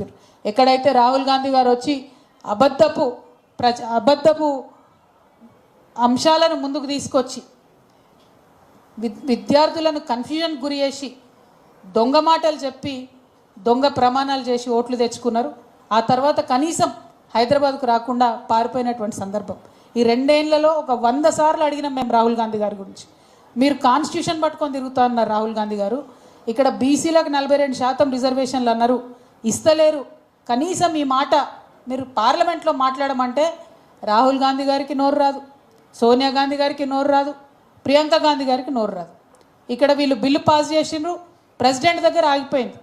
చెప్పారు. ఎక్కడైతే రాహుల్ గాంధీ గారు వచ్చి అబద్ధపు అంశాలను ముందుకు తీసుకొచ్చి విద్యార్థులను కన్ఫ్యూజన్ గురి చేసి దొంగ మాటలు చెప్పి దొంగ ప్రమాణాలు చేసి ఓట్లు తెచ్చుకున్నారు. ఆ తర్వాత కనీసం హైదరాబాద్కు రాకుండా పారిపోయినటువంటి సందర్భం. ఈ 2 ఏళ్లలో ఒక 100 సార్లు అడిగినాం మేము రాహుల్ గాంధీ గారి గురించి. మీరు కాన్స్టిట్యూషన్ పట్టుకొని తిరుగుతా అన్నారు రాహుల్ గాంధీ గారు. ఇక్కడ బీసీలకు 42% రిజర్వేషన్లు అన్నారు, ఇస్తలేరు. కనీసం ఈ మాట మీరు పార్లమెంట్లో మాట్లాడమంటే రాహుల్ గాంధీ గారికి నోరు రాదు, సోనియా గాంధీ గారికి నోరు రాదు, ప్రియాంక గాంధీ గారికి నోరు రాదు. ఇక్కడ వీళ్ళు బిల్లు పాస్ చేసిండ్రు, ప్రెసిడెంట్ దగ్గర ఆగిపోయింది.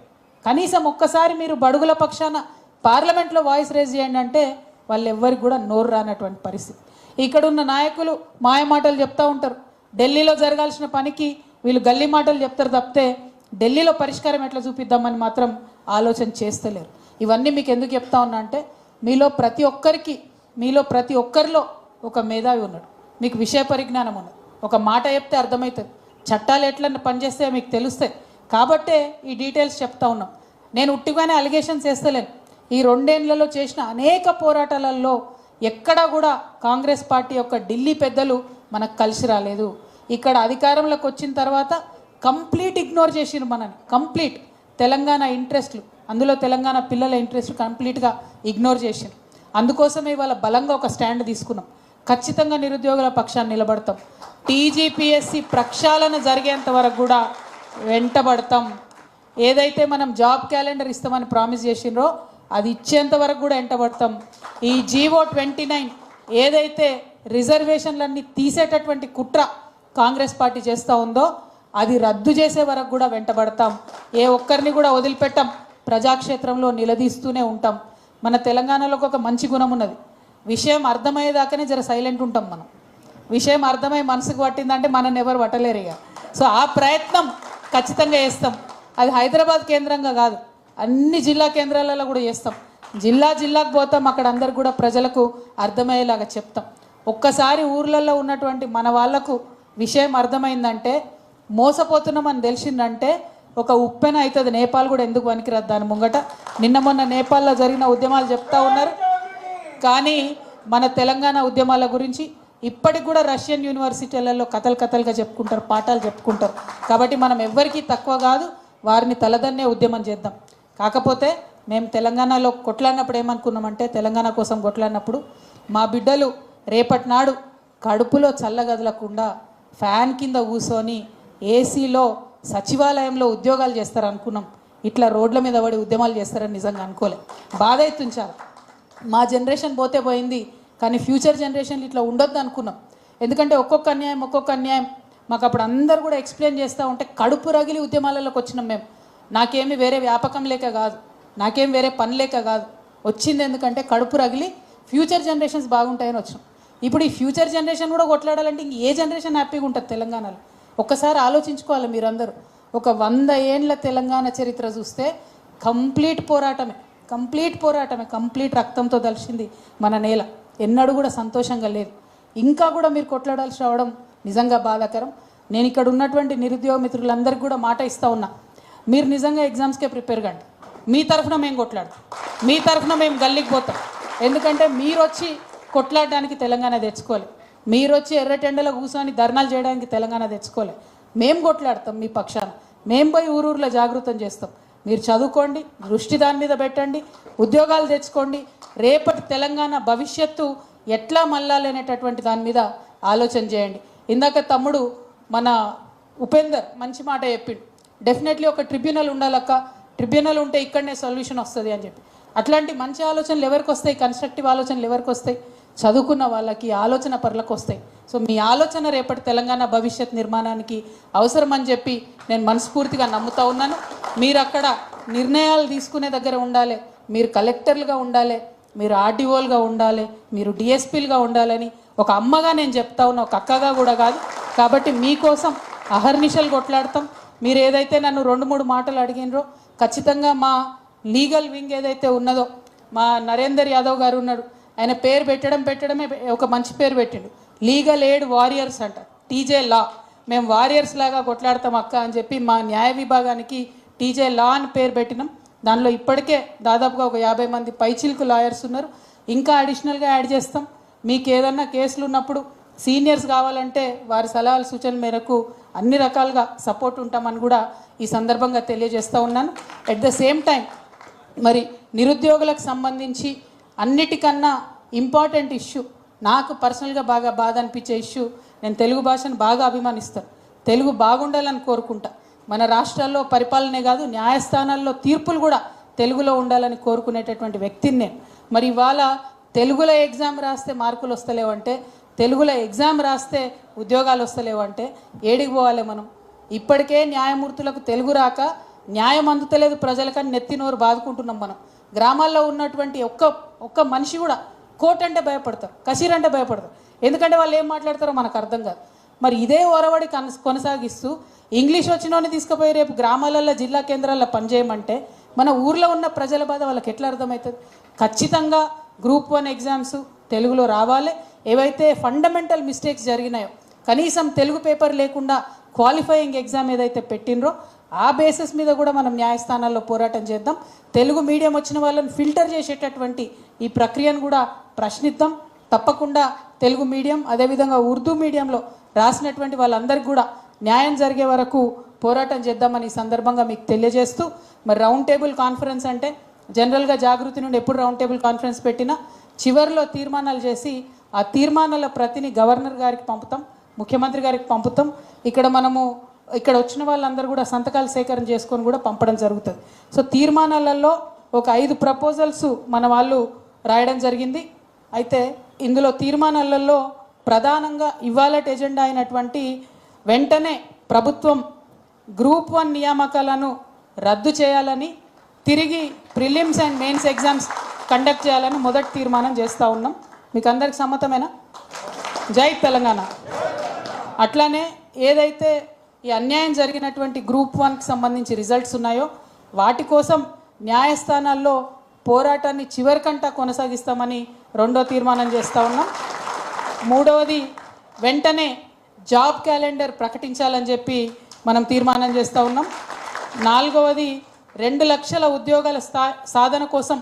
కనీసం ఒక్కసారి మీరు బడుగుల పక్షాన పార్లమెంట్లో వాయిస్ రేజ్ చేయండి అంటే వాళ్ళు ఎవ్వరికి కూడా నోరు రానటువంటి పరిస్థితి. ఇక్కడున్న నాయకులు మాయ మాటలు చెప్తూ ఉంటారు. ఢిల్లీలో జరగాల్సిన పనికి వీళ్ళు గల్లీ మాటలు చెప్తారు తప్పితే ఢిల్లీలో పరిష్కారం ఎట్లా చూపిద్దామని మాత్రం ఆలోచన చేస్తలేరు. ఇవన్నీ మీకు ఎందుకు చెప్తా ఉన్నా అంటే మీలో ప్రతి ఒక్కరిలో ఒక మేధావి ఉన్నాడు, మీకు విషయ పరిజ్ఞానం ఉన్నది, ఒక మాట చెప్తే అర్థమవుతుంది, చట్టాలు ఎట్లా పనిచేస్తే మీకు తెలుస్తాయి. కాబట్టే ఈ డీటెయిల్స్ చెప్తా ఉన్నాం. నేను ఉట్టిగానే అలిగేషన్స్ వేస్తలేను. ఈ 2 ఏళ్లలో చేసిన అనేక పోరాటాలలో ఎక్కడా కూడా కాంగ్రెస్ పార్టీ యొక్క ఢిల్లీ పెద్దలు మనకు కలిసి రాలేదు. ఇక్కడ అధికారంలోకి వచ్చిన తర్వాత కంప్లీట్ ఇగ్నోర్ చేసిరు మనని. కంప్లీట్ తెలంగాణ ఇంట్రెస్ట్లు, అందులో తెలంగాణ పిల్లల ఇంట్రెస్ట్ కంప్లీట్గా ఇగ్నోర్ చేసిరు. అందుకోసమే ఇవాళ బలంగా ఒక స్టాండ్ తీసుకున్నాం. ఖచ్చితంగా నిరుద్యోగుల పక్షాన్ని నిలబడతాం. టీజీపీఎస్సీ ప్రక్షాళన జరిగేంత వరకు కూడా వెంటబడతాం. ఏదైతే మనం జాబ్ క్యాలెండర్ ఇస్తామని ప్రామిస్ చేసినరో అది ఇచ్చేంత వరకు కూడా వెంటబడతాం. ఈ జీవో 29 ఏదైతే రిజర్వేషన్లన్నీ తీసేటటువంటి కుట్ర కాంగ్రెస్ పార్టీ చేస్తూ ఉందో అది రద్దు చేసే వరకు కూడా వెంటబడతాం. ఏ ఒక్కరిని కూడా వదిలిపెట్టాం. ప్రజాక్షేత్రంలో నిలదీస్తూనే ఉంటాం. మన తెలంగాణలోకి ఒక మంచి గుణం ఉన్నది. విషయం అర్థమయ్యేదాకానే జర సైలెంట్ ఉంటాం మనం. విషయం అర్థమై మనసుకు పట్టిందంటే మనల్ని ఎవరు పట్టలేరు ఇక. సో ఆ ప్రయత్నం ఖచ్చితంగా చేస్తాం. అది హైదరాబాద్ కేంద్రంగా కాదు, అన్ని జిల్లా కేంద్రాలలో కూడా చేస్తాం. జిల్లాకు పోతాం, అక్కడ అందరు కూడా ప్రజలకు అర్థమయ్యేలాగా చెప్తాం. ఒక్కసారి ఊర్లలో ఉన్నటువంటి మన వాళ్లకు విషయం అర్థమైందంటే మోసపోతున్నామని తెలిసిందంటే ఒక ఉప్పెన అవుతుంది. నేపాల్ కూడా ఎందుకు పనికిరాదు దాని ముంగట. మొన్న నేపాల్లో జరిగిన ఉద్యమాలు చెప్తా ఉన్నారు, కానీ మన తెలంగాణ ఉద్యమాల గురించి ఇప్పటికి కూడా రష్యన్ యూనివర్సిటీలలో కథలుగా చెప్పుకుంటారు, పాఠాలు చెప్పుకుంటారు. కాబట్టి మనం ఎవ్వరికీ తక్కువ కాదు, వారిని తలదన్నే ఉద్యమం చేద్దాం. కాకపోతే మేము తెలంగాణలో కొట్లాడినప్పుడు ఏమనుకున్నామంటే, తెలంగాణ కోసం కొట్లాడినప్పుడు మా బిడ్డలు రేపటి నాడు కడుపులో చల్లగదలకుండా ఫ్యాన్ కింద కూర్చొని ఏసీలో సచివాలయంలో ఉద్యోగాలు చేస్తారనుకున్నాం. ఇట్లా రోడ్ల మీద పడి ఉద్యమాలు చేస్తారని నిజంగా అనుకోలే. బాధ అవుతుంచాలి. మా జనరేషన్ పోతే పోయింది, కానీ ఫ్యూచర్ జనరేషన్లు ఇట్లా ఉండొద్దు అనుకున్నాం. ఎందుకంటే ఒక్కొక్క అన్యాయం మాకు అప్పుడు అందరు కూడా ఎక్స్ప్లెయిన్ చేస్తూ ఉంటే కడుపు రగిలి ఉద్యమాలలోకి వచ్చినాం మేము. నాకేమి వేరే వ్యాపకం లేక కాదు, నాకేం వేరే పని లేక కాదు, వచ్చింది ఎందుకంటే కడుపు రగిలి ఫ్యూచర్ జనరేషన్స్ బాగుంటాయని వచ్చినాం. ఇప్పుడు ఈ ఫ్యూచర్ జనరేషన్ కూడా కొట్లాడాలంటే ఇంక ఏ జనరేషన్ హ్యాపీగా ఉంటుంది తెలంగాణలో? ఒక్కసారి ఆలోచించుకోవాలి మీరందరూ. ఒక 100 ఏండ్ల తెలంగాణ చరిత్ర చూస్తే కంప్లీట్ పోరాటమే, కంప్లీట్ రక్తంతో దలిచింది మన నేల. ఎన్నడూ కూడా సంతోషంగా లేదు. ఇంకా కూడా మీరు కొట్లాడాల్సి రావడం నిజంగా బాధాకరం. నేను ఇక్కడ ఉన్నటువంటి నిరుద్యోగ మిత్రులందరికీ కూడా మాట ఇస్తూ ఉన్నా, మీరు నిజంగా ఎగ్జామ్స్కే ప్రిపేర్ కండి. మీ తరఫున మేము కొట్లాడతాం, మీ తరఫున మేము గల్లీకి పోతాం. ఎందుకంటే మీరు వచ్చి కొట్లాడడానికి తెలంగాణ తెచ్చుకోవాలి, మీరు వచ్చి ఎర్రటెండలో కూర్చొని ధర్నాలు చేయడానికి తెలంగాణ తెచ్చుకోలే. మేము కొట్లాడతాం మీ పక్షాన, మేము పోయి ఊరూరులో జాగృతం చేస్తాం. మీరు చదువుకోండి, దృష్టి దాని మీద పెట్టండి, ఉద్యోగాలు తెచ్చుకోండి. రేపటి తెలంగాణ భవిష్యత్తు ఎట్లా మళ్ళాలనేటటువంటి దాని మీద ఆలోచన చేయండి. ఇందాక తమ్ముడు మన ఉపేందర్ మంచి మాట చెప్పిండు. డెఫినెట్లీ ఒక ట్రిబ్యునల్ ఉండాలక్క, ట్రిబ్యునల్ ఉంటే ఇక్కడనే సొల్యూషన్ వస్తుంది అని చెప్పి. అట్లాంటి మంచి ఆలోచనలు ఎవరికి వస్తాయి? కన్స్ట్రక్టివ్ ఆలోచనలు ఎవరికి వస్తాయి? చదువుకున్న వాళ్ళకి, ఆలోచన పరులకు వస్తాయి. సో మీ ఆలోచన రేపటి తెలంగాణ భవిష్యత్ నిర్మాణానికి అవసరం అని చెప్పి నేను మనస్ఫూర్తిగా నమ్ముతా ఉన్నాను. మీరు అక్కడ నిర్ణయాలు తీసుకునే దగ్గర ఉండాలి, మీరు కలెక్టర్లుగా ఉండాలి, మీరు ఆర్డీఓలుగా ఉండాలి, మీరు డిఎస్పీలుగా ఉండాలని ఒక అమ్మగా నేను చెప్తా ఉన్నా, ఒక అక్కగా కూడా కాదు. కాబట్టి మీకోసం అహర్నిశలు కొట్లాడతాం. మీరు ఏదైతే నన్ను 2-3 మాటలు అడిగినరో ఖచ్చితంగా మా లీగల్ వింగ్ ఏదైతే ఉన్నదో, మా నరేందర్ యాదవ్ గారు ఉన్నాడు, ఆయన పేరు పెట్టడమే ఒక మంచి పేరు పెట్టిండు. లీగల్ ఎయిడ్ వారియర్స్ అంట, టీజే లా. మేము వారియర్స్ లాగా కొట్లాడతాం అక్క అని చెప్పి మా న్యాయ విభాగానికి టీజే లా అని పేరు పెట్టినాం. దానిలో ఇప్పటికే దాదాపుగా ఒక 50 మంది పైచిల్కు లాయర్స్ ఉన్నారు. ఇంకా అడిషనల్గా యాడ్ చేస్తాం. మీకు ఏదన్నా కేసులు ఉన్నప్పుడు సీనియర్స్ కావాలంటే వారి సలహాల సూచనల మేరకు అన్ని రకాలుగా సపోర్ట్ ఉంటామని కూడా ఈ సందర్భంగా తెలియజేస్తూ ఉన్నాను. ఎట్ ద సేమ్ టైం మరి నిరుద్యోగులకు సంబంధించి అన్నిటికన్నా ఇంపార్టెంట్ ఇష్యూ, నాకు పర్సనల్గా బాగా బాధ అనిపించే ఇష్యూ, నేను తెలుగు భాషను బాగా అభిమానిస్తాను, తెలుగు బాగుండాలని కోరుకుంటా. మన రాష్ట్రాల్లో పరిపాలనే కాదు, న్యాయస్థానాల్లో తీర్పులు కూడా తెలుగులో ఉండాలని కోరుకునేటటువంటి వ్యక్తిని నేను. మరి ఇవాళ తెలుగులో ఎగ్జామ్ రాస్తే మార్కులు వస్తలేవంటే, తెలుగులో ఎగ్జామ్ రాస్తే ఉద్యోగాలు వస్తలేవంటే ఏడికి పోవాలి మనం? ఇప్పటికే న్యాయమూర్తులకు తెలుగు రాక న్యాయం అందుతలేదు ప్రజలకని నెత్తి నోరు బాదుకుంటున్నాం మనం. గ్రామాల్లో ఉన్నటువంటి ఒక్క మనిషి కూడా కోర్టు అంటే భయపడతారు, కసీర్ అంటే భయపడతారు. ఎందుకంటే వాళ్ళు ఏం మాట్లాడతారో మనకు అర్థం కాదు. మరి ఇదే ఒరవడి కొనసాగిస్తూ ఇంగ్లీష్ వచ్చినోని తీసుకుపోయి రేపు గ్రామాలలో జిల్లా కేంద్రాల్లో పనిచేయమంటే మన ఊర్లో ఉన్న ప్రజల బాధ వాళ్ళకి ఎట్లా అర్థమవుతుంది? ఖచ్చితంగా గ్రూప్ 1 ఎగ్జామ్స్ తెలుగులో రావాలి. ఏవైతే ఫండమెంటల్ మిస్టేక్స్ జరిగినాయో, కనీసం తెలుగు పేపర్ లేకుండా క్వాలిఫైయింగ్ ఎగ్జామ్ ఏదైతే పెట్టినరో ఆ బేసిస్ మీద కూడా మనం న్యాయస్థానాల్లో పోరాటం చేద్దాం. తెలుగు మీడియం వచ్చిన వాళ్ళని ఫిల్టర్ చేసేటటువంటి ఈ ప్రక్రియను కూడా ప్రశ్నిద్దాం. తప్పకుండా తెలుగు మీడియం అదేవిధంగా ఉర్దూ మీడియంలో రాసినటువంటి వాళ్ళందరికీ కూడా న్యాయం జరిగే వరకు పోరాటం చేద్దామని ఈ సందర్భంగా మీకు తెలియజేస్తూ, మరి రౌండ్ టేబుల్ కాన్ఫరెన్స్ అంటే జనరల్గా జాగృతి నుండి ఎప్పుడు రౌండ్ టేబుల్ కాన్ఫరెన్స్ పెట్టినా చివరిలో తీర్మానాలు చేసి ఆ తీర్మానాల ప్రతిని గవర్నర్ గారికి పంపుతాం, ముఖ్యమంత్రి గారికి పంపుతాం. ఇక్కడ వచ్చిన వాళ్ళందరూ కూడా సంతకాలు సేకరణ చేసుకొని కూడా పంపడం జరుగుతుంది. సో తీర్మానాలలో ఒక 5 ప్రపోజల్స్ మన వాళ్ళు రాయడం జరిగింది. అయితే ఇందులో తీర్మానాలలో ప్రధానంగా ఇవాళ ఎజెండా అయినటువంటి వెంటనే ప్రభుత్వం గ్రూప్ 1 నియామకాలను రద్దు చేయాలని, తిరిగి prelims and mains exams conduct చేయాలని మొదటి తీర్మానం చేస్తూ ఉన్నాం. మీకు అందరికి సమ్మతమేనా? జై తెలంగాణ. అట్లానే ఏదైతే ఈ అన్యాయం జరిగినటువంటి గ్రూప్ 1కి సంబంధించి రిజల్ట్స్ ఉన్నాయో వాటి కోసం న్యాయస్థానాల్లో పోరాటాన్ని చివరికంటా కొనసాగిస్తామని రెండో తీర్మానం చేస్తూ ఉన్నాం. మూడవది వెంటనే జాబ్ క్యాలెండర్ ప్రకటించాలని చెప్పి మనం తీర్మానం చేస్తూ ఉన్నాం. నాలుగవది 2 లక్షల ఉద్యోగాల సాధన కోసం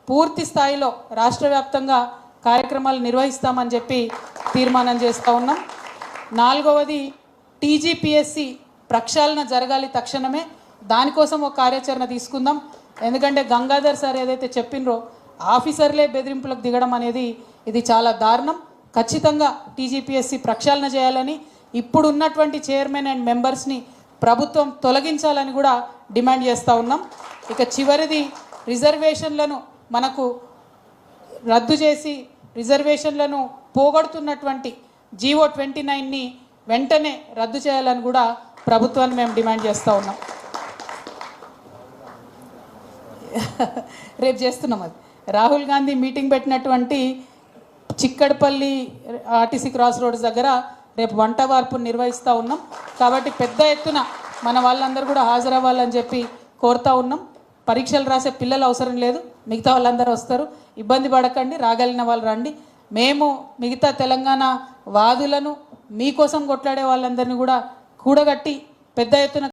పూర్తి స్థాయిలో రాష్ట్ర వ్యాప్తంగా కార్యక్రమాలు నిర్వహిస్తామని చెప్పి తీర్మానం చేస్తూ ఉన్నాం. నాలుగవది టీజీపీఎస్సీ ప్రక్షాళన జరగాలి తక్షణమే, దానికోసం ఒక కార్యాచరణ తీసుకుందాం. ఎందుకంటే గంగాధర్ సార్ ఏదైతే చెప్పినరో ఆఫీసర్లే బెదిరింపులకు దిగడం అనేది ఇది చాలా దారుణం. ఖచ్చితంగా టీజీపీఎస్సీ ప్రక్షాళన చేయాలని, ఇప్పుడు ఉన్నటువంటి చైర్మన్ అండ్ మెంబర్స్ని ప్రభుత్వం తొలగించాలని కూడా డిమాండ్ చేస్తూ ఉన్నాం. ఇక చివరిది రిజర్వేషన్లను మనకు రద్దు చేసి రిజర్వేషన్లను పోగొడుతున్నటువంటి జీవో 29ని వెంటనే రద్దు చేయాలని కూడా ప్రభుత్వాన్ని మేము డిమాండ్ చేస్తూ ఉన్నాం. రేపు చేస్తున్నాం అది. రాహుల్ గాంధీ మీటింగ్ పెట్టినటువంటి చిక్కడపల్లి ఆర్టీసీ క్రాస్ రోడ్స్ దగ్గర రేపు వంట వార్పును నిర్వహిస్తూ ఉన్నాం. కాబట్టి పెద్ద ఎత్తున మన వాళ్ళందరూ కూడా హాజరవ్వాలని చెప్పి కోరుతూ ఉన్నాం. పరీక్షలు రాసే పిల్లలు అవసరం లేదు, మిగతా వాళ్ళందరూ వస్తారు, ఇబ్బంది పడకండి, రాగలిగిన వాళ్ళు రండి. మేము మిగతా తెలంగాణ వాదులను మీకోసం కొట్లాడే వాళ్ళందరినీ కూడా కూడగట్టి పెద్ద ఎత్తున